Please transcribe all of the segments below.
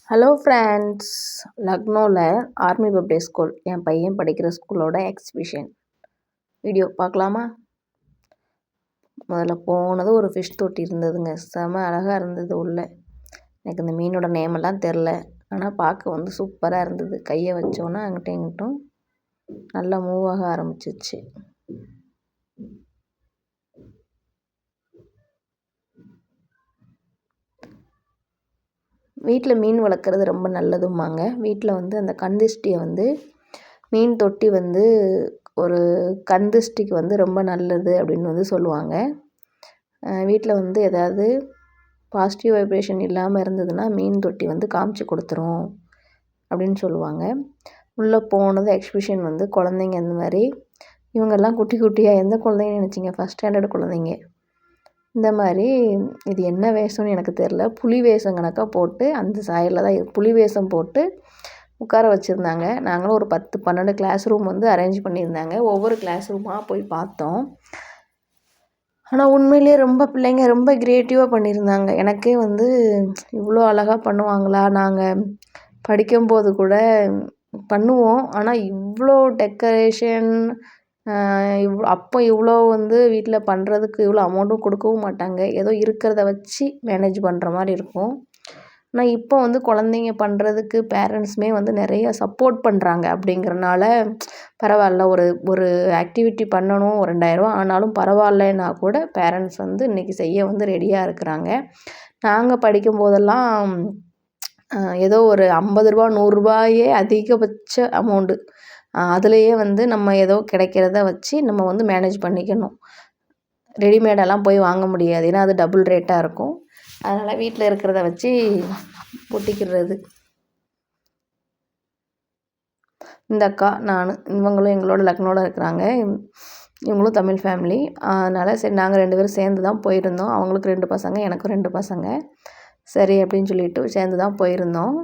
Hello friends. லக்னோவில் army public school என் பையன் படிக்கிற ஸ்கூலோட எக்ஸிபிஷன் வீடியோ பார்க்கலாமா? முதல்ல போனது ஒரு ஃபிஷ் தொட்டி இருந்ததுங்க. செம அழகாக இருந்தது உள்ளே. எனக்கு இந்த மீனோட நேமெல்லாம் தெரில, ஆனால் பார்க்க வந்து சூப்பராக இருந்தது. கையை வச்சோன்னா அங்கிட்டும் இங்கிட்டும் நல்லா மூவ் ஆக ஆரம்பிச்சிச்சு. வீட்டில் மீன் வளர்க்குறது ரொம்ப நல்லதும்பாங்க. வீட்டில் வந்து அந்த கந்திஷ்டியை வந்து மீன் தொட்டி வந்து ஒரு கந்திஷ்டிக்கு வந்து ரொம்ப நல்லது அப்படின்னு வந்து சொல்லுவாங்க. வீட்டில் வந்து ஏதாவது பாசிட்டிவ் வைப்ரேஷன் இல்லாமல் இருந்ததுன்னா மீன் தொட்டி வந்து காமிச்சு கொடுத்துரும் அப்படின்னு சொல்லுவாங்க. உள்ளே போனது எக்ஸிபிஷன் வந்து குழந்தைங்க இந்த மாதிரி இவங்கெல்லாம் குட்டி குட்டியாக எந்த குழந்தைங்க நினச்சிங்க? ஃபஸ்ட் ஸ்டாண்டர்ட் குழந்தைங்க. இந்த மாதிரி இது என்ன வேஷம்னு எனக்கு தெரில. புலி வேஷம் கணக்காக போட்டு அந்த சாயலில் தான் புலி வேஷம் போட்டு உட்கார வச்சுருந்தாங்க. நாங்களும் ஒரு 10-12 கிளாஸ் ரூம் வந்து அரேஞ்ச் பண்ணியிருந்தாங்க. ஒவ்வொரு கிளாஸ் ரூமாக போய் பார்த்தோம். ஆனால் உண்மையிலேயே ரொம்ப பிள்ளைங்க ரொம்ப க்ரியேட்டிவாக பண்ணியிருந்தாங்க. எனக்கே வந்து இவ்வளோ அழகாக பண்ணுவாங்களா? நாங்கள் படிக்கும்போது கூட பண்ணுவோம், ஆனால் இவ்வளோ டெக்கரேஷன் அப்போ இவ்வளோ வந்து வீட்டில் பண்ணுறதுக்கு இவ்வளோ அமௌண்ட்டும் கொடுக்கவும் மாட்டாங்க. ஏதோ இருக்கிறத வச்சு மேனேஜ் பண்ணுற மாதிரி இருக்கும். ஆனால் இப்போ வந்து குழந்தைங்க பண்ணுறதுக்கு பேரண்ட்ஸுமே வந்து நிறைய சப்போர்ட் பண்ணுறாங்க. அப்படிங்கிறனால பரவாயில்ல, ஒரு ஒரு ஆக்டிவிட்டி பண்ணணும், ஒரு 2000 ஆனாலும் பரவாயில்லன்னா கூட பேரண்ட்ஸ் வந்து இன்றைக்கி செய்ய வந்து ரெடியாக இருக்கிறாங்க. நாங்கள் படிக்கும்போதெல்லாம் ஏதோ ஒரு ரூ. 50 100 அதிகபட்ச அமௌண்ட்டு. அதுலேயே வந்து நம்ம ஏதோ கிடைக்கிறத வச்சு நம்ம வந்து மேனேஜ் பண்ணிக்கணும். ரெடிமேடெல்லாம் போய் வாங்க முடியாது, ஏன்னா அது டபுள் ரேட்டாக இருக்கும். அதனால் வீட்டில் இருக்கிறத வச்சு ஒட்டிக்கிறது. இந்த அக்கா நான் இவங்களும் எங்களோட லக்னோவில் இருக்கிறாங்க. இவங்களும் தமிழ் ஃபேமிலி. அதனால் சரி நாங்கள் 2 பேரும் சேர்ந்து தான் போயிருந்தோம். அவங்களுக்கு 2 பசங்க, எனக்கும் 2 பசங்க. சரி அப்படின்னு சொல்லிட்டு சேர்ந்து தான் போயிருந்தோம்.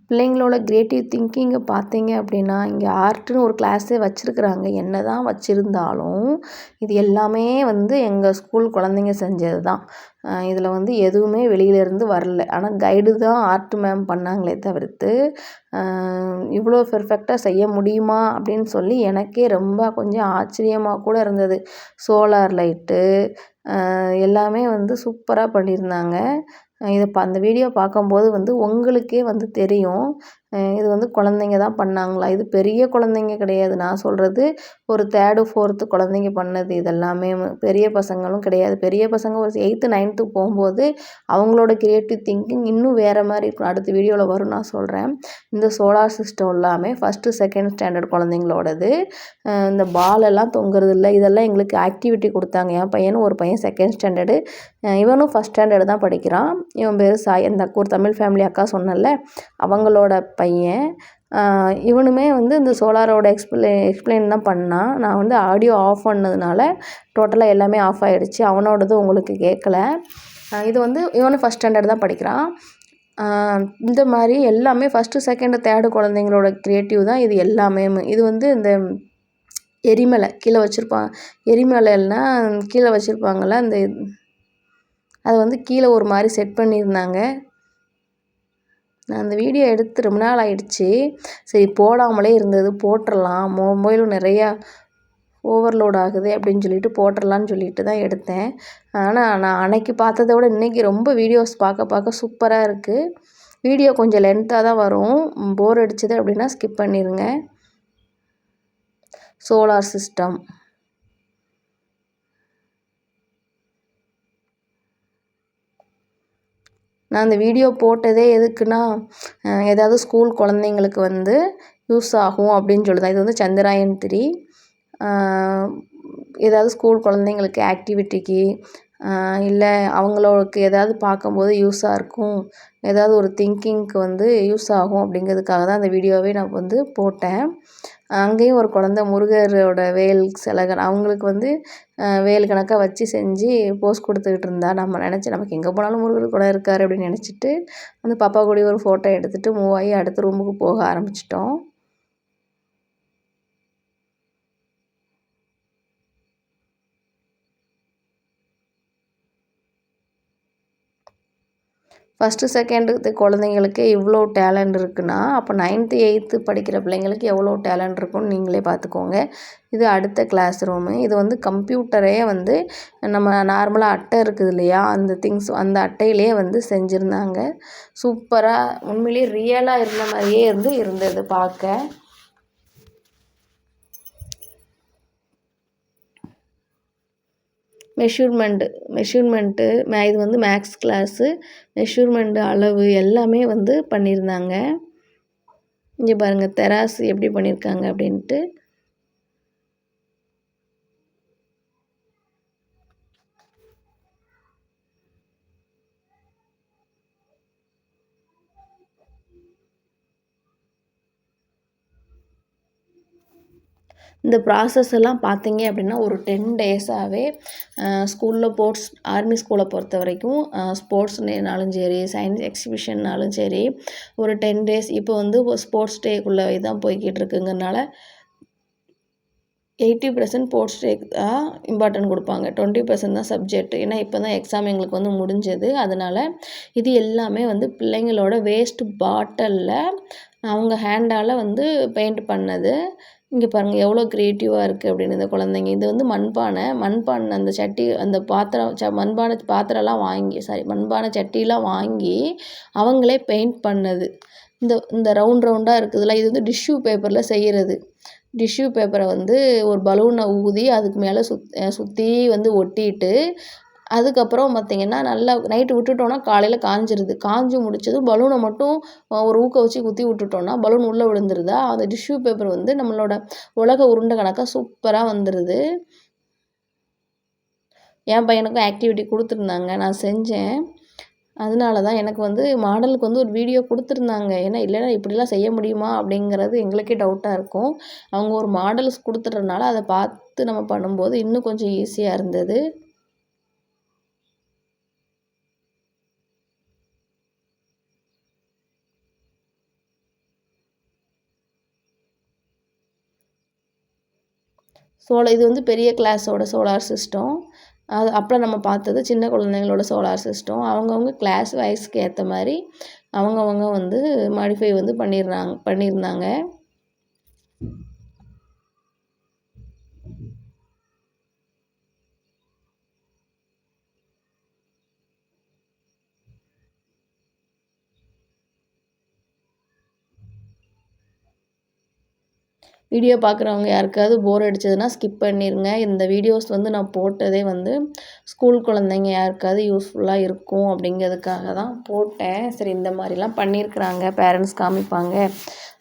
பிள்ளைங்களோட க்ரியேட்டிவ் திங்கிங்கை பார்த்தீங்க அப்படின்னா, இங்கே ஆர்ட்டுன்னு ஒரு கிளாஸே வச்சுருக்குறாங்க. என்ன தான் வச்சுருந்தாலும் இது எல்லாமே வந்து எங்கள் ஸ்கூல் குழந்தைங்க செஞ்சது தான். இதில் வந்து எதுவுமே வெளியிலேருந்து வரல. ஆனால் கைடு தான் ஆர்ட் மேம் பண்ணாங்களே தவிர்த்து இவ்வளோ பெர்ஃபெக்டாக செய்ய முடியுமா அப்படின்னு சொல்லி எனக்கே ரொம்ப கொஞ்சம் ஆச்சரியமாக கூட இருந்தது. சோலார் லைட்டு எல்லாமே வந்து சூப்பராக பண்ணியிருந்தாங்க. அந்த வீடியோ பார்க்கும்போது வந்து உங்களுக்கே வந்து தெரியும், இது வந்து குழந்தைங்க தான் பண்ணாங்களா? இது பெரிய குழந்தைங்க கிடையாது. நான் சொல்கிறது ஒரு 3rd 4th குழந்தைங்க பண்ணது. இதெல்லாமே பெரிய பசங்களும் கிடையாது. பெரிய பசங்க ஒரு 8th 9th போகும்போது அவங்களோட க்ரியேட்டிவ் திங்கிங் இன்னும் வேறு மாதிரி இருக்கும். அடுத்த வீடியோவில் வரும், நான் சொல்கிறேன். இந்த சோலார் சிஸ்டம் எல்லாமே 1st 2nd ஸ்டாண்டர்ட் குழந்தைங்களோடது. இந்த பாலெல்லாம் தொங்குறது இல்லை, இதெல்லாம் எங்களுக்கு ஆக்டிவிட்டி கொடுத்தாங்க. என் பையனும் ஒரு பையன் 2nd ஸ்டாண்டர்டு, இவனும் 1st ஸ்டாண்டர்டு தான் படிக்கிறான். இவன் பேர் சாய். அந்த ஒரு தமிழ் ஃபேமிலி அக்கா சொன்னல, அவங்களோட பையன். இவனுமே வந்து இந்த சோலாரோட எக்ஸ்பிளைன் தான் பண்ணான். நான் வந்து ஆடியோ ஆஃப் பண்ணதுனால டோட்டலாக எல்லாமே ஆஃப் ஆகிடுச்சு. அவனோடது உங்களுக்கு கேட்கல. இது வந்து இவனும் 1st ஸ்டாண்டர்டு தான் படிக்கிறான். இந்த மாதிரி எல்லாமே 1st 2nd 3rd குழந்தைங்களோட க்ரியேட்டிவ் தான் இது எல்லாமே. இது வந்து இந்த எரிமலை கீழே வச்சுருப்பான். எரிமலைலாம் கீழே வச்சுருப்பாங்கள்ல, அந்த அதை வந்து கீழே ஒரு மாதிரி செட் பண்ணியிருந்தாங்க. நான் அந்த வீடியோ எடுத்து ரொம்ப நாள் ஆகிடுச்சி. சரி போடாமலே இருந்தது, போட்டுடலாம், மொபைலும் நிறையா ஓவர்லோட் ஆகுது அப்படின்னு சொல்லிட்டு போட்டுடலான்னு சொல்லிட்டு தான் எடுத்தேன். ஆனால் நான் அன்னைக்கு பார்த்ததை விட இன்றைக்கி ரொம்ப வீடியோஸ் பார்க்க சூப்பராக இருக்குது. வீடியோ கொஞ்சம் லென்த்தாக தான் வரும். போர் அடிச்சது அப்படின்னா ஸ்கிப் பண்ணிடுங்க. சோலார் சிஸ்டம் நான் அந்த வீடியோ போட்டதே எதுக்குன்னா, ஏதாவது ஸ்கூல் குழந்தைங்களுக்கு வந்து யூஸ் ஆகும் அப்படின்னு சொல்லி தான். இது வந்து சந்திராயன் 3. ஏதாவது ஸ்கூல் குழந்தைங்களுக்கு ஆக்டிவிட்டிக்கு இல்லை அவங்களுக்கு ஏதாவது பார்க்கும்போது யூஸாக இருக்கும், ஏதாவது ஒரு திங்கிங்க்கு வந்து யூஸ் ஆகும் அப்படிங்கிறதுக்காக தான் அந்த வீடியோவே நான் வந்து போட்டேன். அங்கேயும் ஒரு குழந்த முருகரோட வேல் சிலைகள் அவங்களுக்கு வந்து வேல் கணக்காக வச்சு செஞ்சு போஸ் கொடுத்துக்கிட்டு இருந்தா. நம்ம நினச்சி நமக்கு எங்கே போனாலும் முருகர் கூட இருக்கார் அப்படின்னு நினச்சிட்டு அந்த பாப்பா கூட ஒரு ஃபோட்டோ எடுத்துகிட்டு மூவ் ஆகி அடுத்த ரூமுக்கு போக ஆரம்பிச்சிட்டோம். ஃபஸ்ட்டு செகண்டு குழந்தைங்களுக்கே இவ்வளோ டேலண்ட் இருக்குன்னா அப்போ 9th 8th படிக்கிற பிள்ளைங்களுக்கு எவ்வளோ டேலண்ட் இருக்குன்னு நீங்களே பார்த்துக்கோங்க. இது அடுத்த கிளாஸ் ரூமு. இது வந்து கம்ப்யூட்டரே வந்து நம்ம நார்மலாக அட்டை இருக்குது இல்லையா, அந்த திங்ஸ் அந்த அட்டையிலேயே வந்து செஞ்சுருந்தாங்க. சூப்பராக உண்மையிலேயே ரியலாக இருந்த மாதிரியே இருந்தது பார்க்க. மெஷர்மெண்ட்டு இது வந்து மேக்ஸ் கிளாஸு. மெஷர்மெண்ட்டு அளவு எல்லாமே வந்து பண்ணியிருந்தாங்க. இங்கே பாருங்கள் தெராசு எப்படி பண்ணியிருக்காங்க அப்படின்ட்டு. இந்த ப்ராசஸ் எல்லாம் பார்த்தீங்க அப்படின்னா ஒரு 10 டேஸாகவே ஸ்கூலில் ஆர்மி ஸ்கூலை பொறுத்த வரைக்கும் ஸ்போர்ட்ஸ் டேனாலும் சரி, சயின்ஸ் எக்ஸிபிஷன்னாலும் சரி, ஒரு 10 டேஸ் இப்போ வந்து ஸ்போர்ட்ஸ் டேக்குள்ளே இதான் போய்கிட்டு இருக்குங்கிறனால 80% ஸ்போர்ட்ஸ் டேக்கு தான் இம்பார்ட்டன்ட் கொடுப்பாங்க. 20% தான் சப்ஜெக்ட். ஏன்னா இப்போ தான் எக்ஸாம் எங்களுக்கு வந்து முடிஞ்சது. அதனால் இது எல்லாமே வந்து பிள்ளைங்களோட வேஸ்ட் பாட்டிலில் அவங்க ஹேண்டால் வந்து பெயிண்ட் பண்ணது. இங்கே பாருங்கள் எவ்வளோ க்ரியேட்டிவாக இருக்குது அப்படின்னு இந்த குழந்தைங்க. இது வந்து மண்பானை அந்த சட்டி அந்த பாத்திரம் மண்பானை பாத்திரம்லாம் மண்பானை சட்டிலாம் வாங்கி அவங்களே பெயிண்ட் பண்ணது. இந்த ரவுண்டாக இருக்குதுல்ல, இது வந்து டிஷ்யூ பேப்பரில் செய்கிறது. டிஷ்யூ பேப்பரை வந்து ஒரு பலூனை ஊதி அதுக்கு மேலே சுற்றி வந்து ஒட்டிட்டு, அதுக்கப்புறம் பார்த்திங்கன்னா நல்லா நைட்டு விட்டுட்டோன்னா காலையில் காஞ்சிருது. காஞ்சி முடிச்சதும் பலூனை மட்டும் ஒரு ஊக்க வச்சு குத்தி விட்டுட்டோன்னா பலூன் உள்ளே விழுந்துருதா, அந்த டிஷ்யூ பேப்பர் வந்து நம்மளோட உலக உருண்டை கணக்காக சூப்பராக வந்துடுது. என் பையனுக்கும் ஆக்டிவிட்டி கொடுத்துருந்தாங்க, நான் செஞ்சேன். அதனால தான் எனக்கு வந்து மாடலுக்கு வந்து ஒரு வீடியோ கொடுத்துருந்தாங்க. ஏன்னா இல்லைன்னா இப்படிலாம் செய்ய முடியுமா அப்படிங்கிறது எங்களுக்கே டவுட்டாக இருக்கும். அவங்க ஒரு மாடல்ஸ் கொடுத்துட்றதுனால அதை பார்த்து நம்ம பண்ணும்போது இன்னும் கொஞ்சம் ஈஸியாக இருந்தது. இது வந்து பெரிய கிளாஸோட சோலார் சிஸ்டம். அது அப்புறம் நம்ம பார்த்தது சின்ன குழந்தைங்களோட சோலார் சிஸ்டம். அவங்கவுங்க கிளாஸ் வைஸ்க்கு ஏற்ற மாதிரி அவங்கவுங்க வந்து மாடிஃபை வந்து பண்ணியிருந்தாங்க. வீடியோ பார்க்குறவங்க யாருக்காவது போர் அடிச்சதுன்னா ஸ்கிப் பண்ணிடுங்க. இந்த வீடியோஸ் வந்து நான் போட்டதே வந்து ஸ்கூல் குழந்தைங்க யாருக்காவது யூஸ்ஃபுல்லாக இருக்கும் அப்படிங்கிறதுக்காக தான் போட்டேன். சரி இந்த மாதிரிலாம் பண்ணியிருக்கிறாங்க, பேரண்ட்ஸ் காமிப்பாங்க.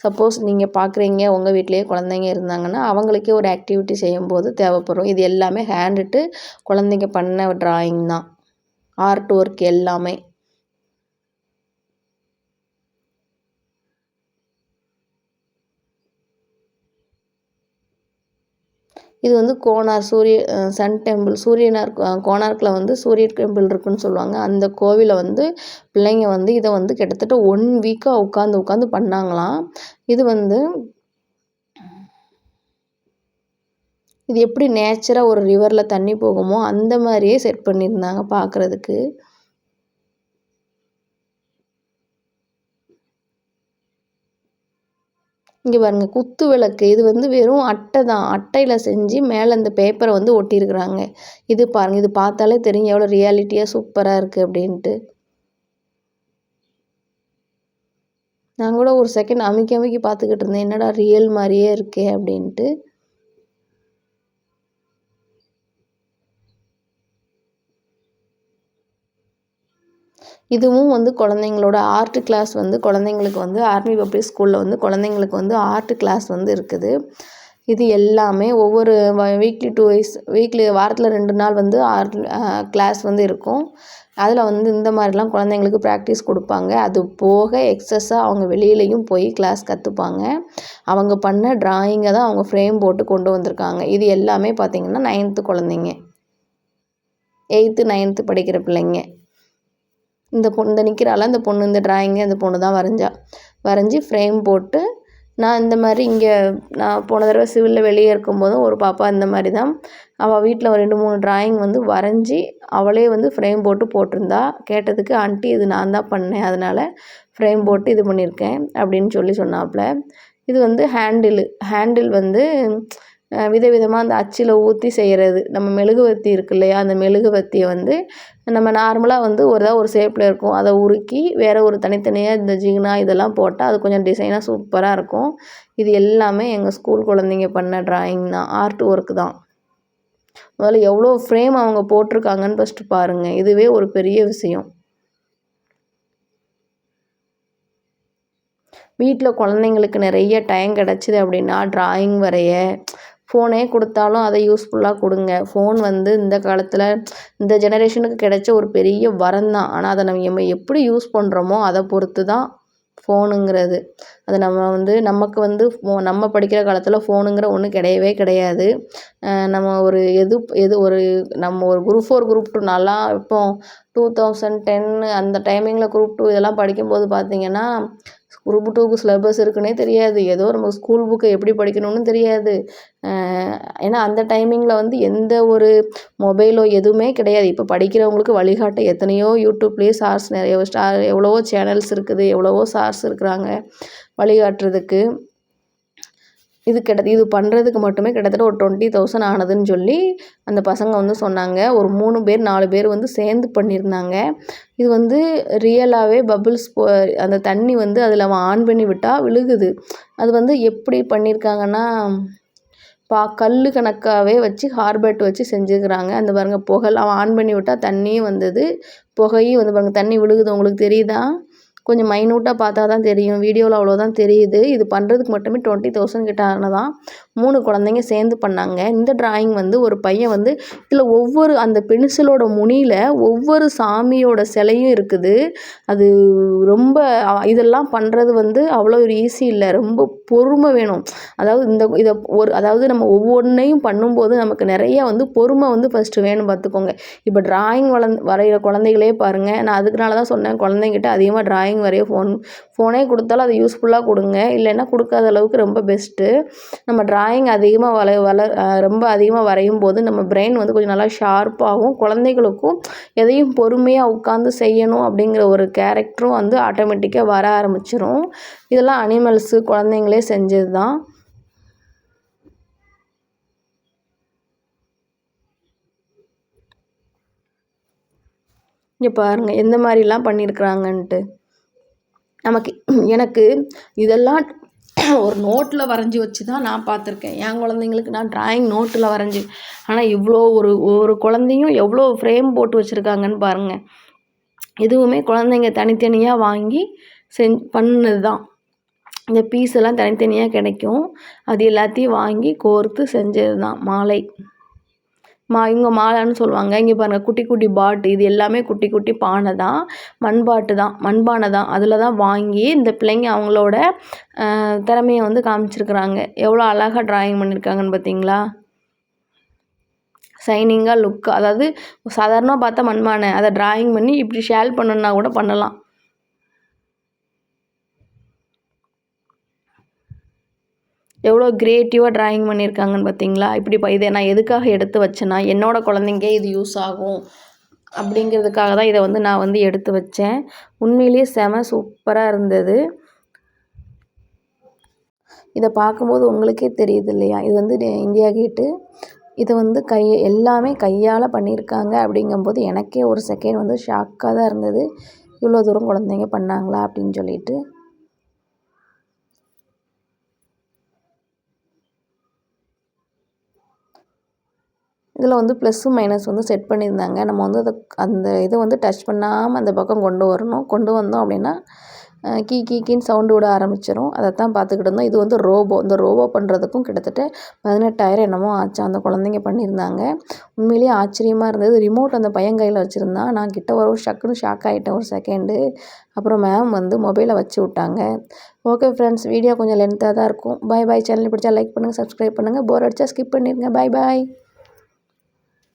சப்போஸ் நீங்கள் பார்க்குறீங்க உங்கள் வீட்டிலேயே குழந்தைங்க இருந்தாங்கன்னா அவங்களுக்கே ஒரு ஆக்டிவிட்டி செய்யும்போது தேவைப்படும். இது எல்லாமே ஹேண்டுட்டு குழந்தைங்க பண்ண ட்ராயிங் தான், ஆர்ட் ஒர்க் எல்லாமே. இது வந்து சன் டெம்பிள் கோனார்க்கில் வந்து சூரியன் டெம்பிள் இருக்குதுன்னு சொல்லுவாங்க. அந்த கோவிலை வந்து பிள்ளைங்க வந்து இதை வந்து கிட்டத்தட்ட 1 வீக்காக உட்காந்து பண்ணாங்களாம். இது எப்படி நேச்சராக ஒரு ரிவரில் தண்ணி போகுமோ அந்த மாதிரியே செட் பண்ணியிருந்தாங்க பார்க்குறதுக்கு. இங்கே பாருங்கள் குத்து விளக்கு. இது வந்து வெறும் அட்டை தான். அட்டையில் செஞ்சு மேலே அந்த பேப்பரை வந்து ஒட்டியிருக்கிறாங்க. இது பாருங்கள், இது பார்த்தாலே தெரியும் எவ்வளோ ரியாலிட்டியாக சூப்பராக இருக்குது அப்படின்ட்டு. நான் கூட ஒரு செகண்ட் அமுக்கி அமுக்கி பார்த்துக்கிட்டு இருந்தேன், என்னடா ரியல் மாதிரியே இருக்கே அப்படின்ட்டு. இதுவும் வந்து குழந்தைங்களோட ஆர்ட் கிளாஸ் வந்து குழந்தைங்களுக்கு வந்து ஆர்மி பப்ளிக் ஸ்கூலில் வந்து குழந்தைங்களுக்கு வந்து ஆர்ட் கிளாஸ் வந்து இருக்குது. இது எல்லாமே ஒவ்வொரு வீக்லி வாரத்தில் 2 நாள் வந்து ஆர்ட் கிளாஸ் வந்து இருக்கும். அதில் வந்து இந்த மாதிரிலாம் குழந்தைங்களுக்கு ப்ராக்டிஸ் கொடுப்பாங்க. அது போக எக்ஸஸாக அவங்க வெளியிலையும் போய் கிளாஸ் கற்றுப்பாங்க. அவங்க பண்ண ட்ராயிங்கை தான் அவங்க ஃப்ரேம் போட்டு கொண்டு வந்திருக்காங்க. இது எல்லாமே பார்த்திங்கன்னா 9th குழந்தைங்க, 8th 9th படிக்கிற பிள்ளைங்க. இந்த நிற்கிறாள் அந்த பொண்ணு, இந்த ட்ராயிங்கை அந்த பொண்ணு தான் வரைஞ்சி ஃப்ரேம் போட்டு நான் இந்த மாதிரி இங்கே நான் போன தடவை சிவிலில் வெளியே இருக்கும்போதும் ஒரு பாப்பா இந்த மாதிரி தான் அவள் வீட்டில் ஒரு 2-3 ட்ராயிங் வந்து வரைஞ்சி அவளே வந்து ஃப்ரேம் போட்டு போட்டிருந்தா. கேட்டதுக்கு ஆண்டி இது நான் தான் பண்ணேன், அதனால் ஃப்ரேம் போட்டு இது பண்ணியிருக்கேன் அப்படின்னு சொன்னாப்புல. இது வந்து ஹேண்டில் வந்து விதவிதமாக அந்த அச்சில் ஊற்றி செய்கிறது. நம்ம மெழுகுவர்த்தி இருக்கு இல்லையா, அந்த மெழுகுவர்த்தியை வந்து நம்ம நார்மலாக வந்து ஒரு ஷேப்பில் இருக்கும், அதை உருக்கி வேறு ஒரு தனித்தனியாக இந்த ஜிகினா இதெல்லாம் போட்டால் அது கொஞ்சம் டிசைனாக சூப்பராக இருக்கும். இது எல்லாமே எங்கள் ஸ்கூல் குழந்தைங்க பண்ண ட்ராயிங் தான், ஆர்ட் ஒர்க் தான். முதல்ல எவ்வளோ ஃப்ரேம் அவங்க போட்டிருக்காங்கன்னு ஃபஸ்ட்டு பாருங்கள், இதுவே ஒரு பெரிய விஷயம். வீட்டில் குழந்தைங்களுக்கு நிறைய டைம் கிடச்சிது அப்படின்னா ட்ராயிங் வரைய ஃபோனே கொடுத்தாலும் அதை யூஸ்ஃபுல்லாக கொடுங்க. ஃபோன் வந்து இந்த காலத்தில் இந்த ஜெனரேஷனுக்கு கிடைச்ச ஒரு பெரிய வரம் தான். ஆனால் அதை நம்ம எப்படி யூஸ் பண்ணுறோமோ அதை பொறுத்து தான் ஃபோனுங்கிறது. அது நம்ம வந்து நமக்கு வந்து நம்ம படிக்கிற காலத்தில் ஃபோனுங்கிற ஒன்று கிடையவே கிடையாது. நம்ம ஒரு நம்ம ஒரு குரூப் 4 குரூப் 2 நான்லாம் இப்போ 2010 அந்த டைமிங்கில் குரூப் 2 இதெல்லாம் படிக்கும்போது பார்த்திங்கன்னா குரூப் 2க்கு சிலபஸ் இருக்குன்னே தெரியாது. ஏதோ நம்ம ஸ்கூல் புக்கை எப்படி படிக்கணும்னு தெரியாது. ஏன்னா அந்த டைமிங்கில் வந்து எந்த ஒரு மொபைலோ எதுவுமே கிடையாது. இப்போ படிக்கிறவங்களுக்கு வழிகாட்ட எத்தனையோ யூடியூப்லேயே எவ்வளவோ சேனல்ஸ் இருக்குது, எவ்வளவோ சார்ஸ் இருக்கிறாங்க வழிகாட்டுறதுக்கு. இது பண்ணுறதுக்கு மட்டுமே கிட்டத்தட்ட ஒரு 20,000 ஆனதுன்னு சொல்லி அந்த பசங்க வந்து சொன்னாங்க. ஒரு 3 பேர் 4 பேர் வந்து சேர்ந்து பண்ணியிருந்தாங்க. இது வந்து ரியலாகவே பபிள்ஸ் அந்த தண்ணி வந்து அதில் அவன் ஆன் பண்ணி விட்டால் விழுகுது. அது வந்து எப்படி பண்ணியிருக்காங்கன்னா கல் கணக்காகவே வச்சு கார்பெட் வச்சு செஞ்சுக்கிறாங்க. அந்த பாருங்கள் புகைலாம் அவன் ஆன் பண்ணி விட்டால் தண்ணியும் வந்தது, புகையும் வந்து பாருங்கள் தண்ணி விழுகுது. உங்களுக்கு தெரியுதா? கொஞ்சம் மைனூட்டாக பார்த்தா தான் தெரியும், வீடியோவில் அவ்வளோதான் தெரியுது. இது பண்ணுறதுக்கு மட்டுமே 20,000 கிட்ட ஆனதான். 3 குழந்தைங்க சேர்ந்து பண்ணாங்க. இந்த ட்ராயிங் வந்து ஒரு பையன் வந்து இதில் ஒவ்வொரு அந்த பென்சிலோட முனியில் ஒவ்வொரு சாமியோட சிலையும் இருக்குது. அது ரொம்ப இதெல்லாம் பண்ணுறது வந்து அவ்வளோ ஒரு ஈஸி இல்லை, ரொம்ப பொறுமை வேணும். அதாவது நம்ம ஒவ்வொன்றையும் பண்ணும்போது நமக்கு நிறைய வந்து பொறுமை வந்து ஃபஸ்ட்டு வேணும் பார்த்துக்கோங்க. இப்போ ட்ராயிங் வரைகிற குழந்தைகளே பாருங்கள், நான் அதுக்குனால தான் சொன்னேன் குழந்தைங்கிட்ட அதிகமாக ட்ராயிங் வரைய ஃபோனே கொடுத்தாலும் அதை யூஸ்ஃபுல்லாக கொடுங்க, இல்லைன்னா கொடுக்காத அளவுக்கு ரொம்ப பெஸ்ட்டு. நம்ம ட்ராயிங் ரொம்ப அதிகமாக வரையும் போது நம்ம பிரெயின் வந்து கொஞ்சம் நல்லா ஷார்ப்பாகும். குழந்தைகளுக்கும் எதையும் பொறுமையாக உட்காந்து செய்யணும் அப்படிங்கிற ஒரு கேரக்டரும் வந்து ஆட்டோமேட்டிக்காக வர ஆரம்பிச்சிரும். இதெல்லாம் அனிமல்ஸு குழந்தைங்களே செஞ்சது தான். இங்கே பாருங்கள் எந்த மாதிரிலாம் பண்ணியிருக்கிறாங்கன்ட்டு. எனக்கு இதெல்லாம் ஒரு நோட்டில் வரைஞ்சி வச்சு தான் நான் பார்த்துருக்கேன். என் குழந்தைங்களுக்கு நான் ட்ராயிங் நோட்டில் வரைஞ்சி. ஆனால் இவ்வளோ ஒரு குழந்தையும் எவ்வளோ ஃப்ரேம் போட்டு வச்சுருக்காங்கன்னு பாருங்கள். எதுவுமே குழந்தைங்க தனித்தனியாக வாங்கி பண்ணது தான். இந்த பீஸ் எல்லாம் தனித்தனியாக கிடைக்கும், அது எல்லாத்தையும் வாங்கி கோர்த்து செஞ்சது தான் மாலை. இவங்க மாலைன்னு சொல்லுவாங்க. இங்கே பாருங்கள் குட்டி குட்டி பாட்டு, இது எல்லாமே குட்டி குட்டி பானை தான், மண்பானை தான். அதில் தான் வாங்கி இந்த பிள்ளைங்க அவங்களோட திறமையை வந்து காமிச்சிருக்கிறாங்க. எவ்வளோ அழகாக ட்ராயிங் பண்ணியிருக்காங்கன்னு பார்த்தீங்களா? ஷைனிங்காக லுக்காக, அதாவது சாதாரணமாக பார்த்தா மண்பானை, அதை ட்ராயிங் பண்ணி இப்படி ஷேல் பண்ணணுன்னா கூட பண்ணலாம். எவ்வளோ க்ரியேட்டிவாக ட்ராயிங் பண்ணியிருக்காங்கன்னு பார்த்தீங்களா? இப்படி இதை நான் எதுக்காக எடுத்து வச்சேன்னா, என்னோடய குழந்தைங்க இது யூஸ் ஆகும் அப்படிங்கிறதுக்காக தான் இதை வந்து நான் வந்து எடுத்து வச்சேன். உண்மையிலேயே சூப்பராக இருந்தது. இதை பார்க்கும்போது உங்களுக்கே தெரியுது இல்லையா? இது வந்து இந்தியா கேட்டு. இதை வந்து எல்லாமே கையால் பண்ணியிருக்காங்க. அப்படிங்கும்போது எனக்கே ஒரு செகண்ட் வந்து ஷாக்காக தான் இருந்தது. இவ்வளோ தூரம் குழந்தைங்க பண்ணாங்களா அப்படின்னு சொல்லிட்டு. இதில் வந்து ப்ளஸ்ஸும் மைனஸ் வந்து செட் பண்ணியிருந்தாங்க. நம்ம வந்து அந்த இதை வந்து டச் பண்ணாமல் அந்த பக்கம் கொண்டு வரணும். கொண்டு வந்தோம் அப்படின்னா கீன்னு சவுண்டு விட ஆரம்பிச்சிடும். அதைத்தான் பார்த்துக்கிட்டு இருந்தோம். இது வந்து இந்த ரோபோ பண்ணுறதுக்கும் கிட்டத்தட்ட 18,000 என்னமோ ஆச்சு. அந்த குழந்தைங்க பண்ணியிருந்தாங்க. உண்மையிலேயே ஆச்சரியமாக இருந்தது. ரிமோட் அந்த பையன் கையில் வச்சுருந்தான். நான் கிட்ட டக்குன்னு ஷாக் ஆகிட்டேன் ஒரு செகண்டு. அப்புறம் மேம் வந்து மொபைலை வச்சு விட்டாங்க. ஓகே ஃப்ரெண்ட்ஸ், வீடியோ கொஞ்சம் லென்த்தாக தான் இருக்கும். பாய். சேனல் பிடிச்சா லைக் பண்ணுங்கள், சப்ஸ்கிரைப் பண்ணுங்கள். போர் அடித்தா ஸ்கிப் பண்ணிடுங்க. பாய்.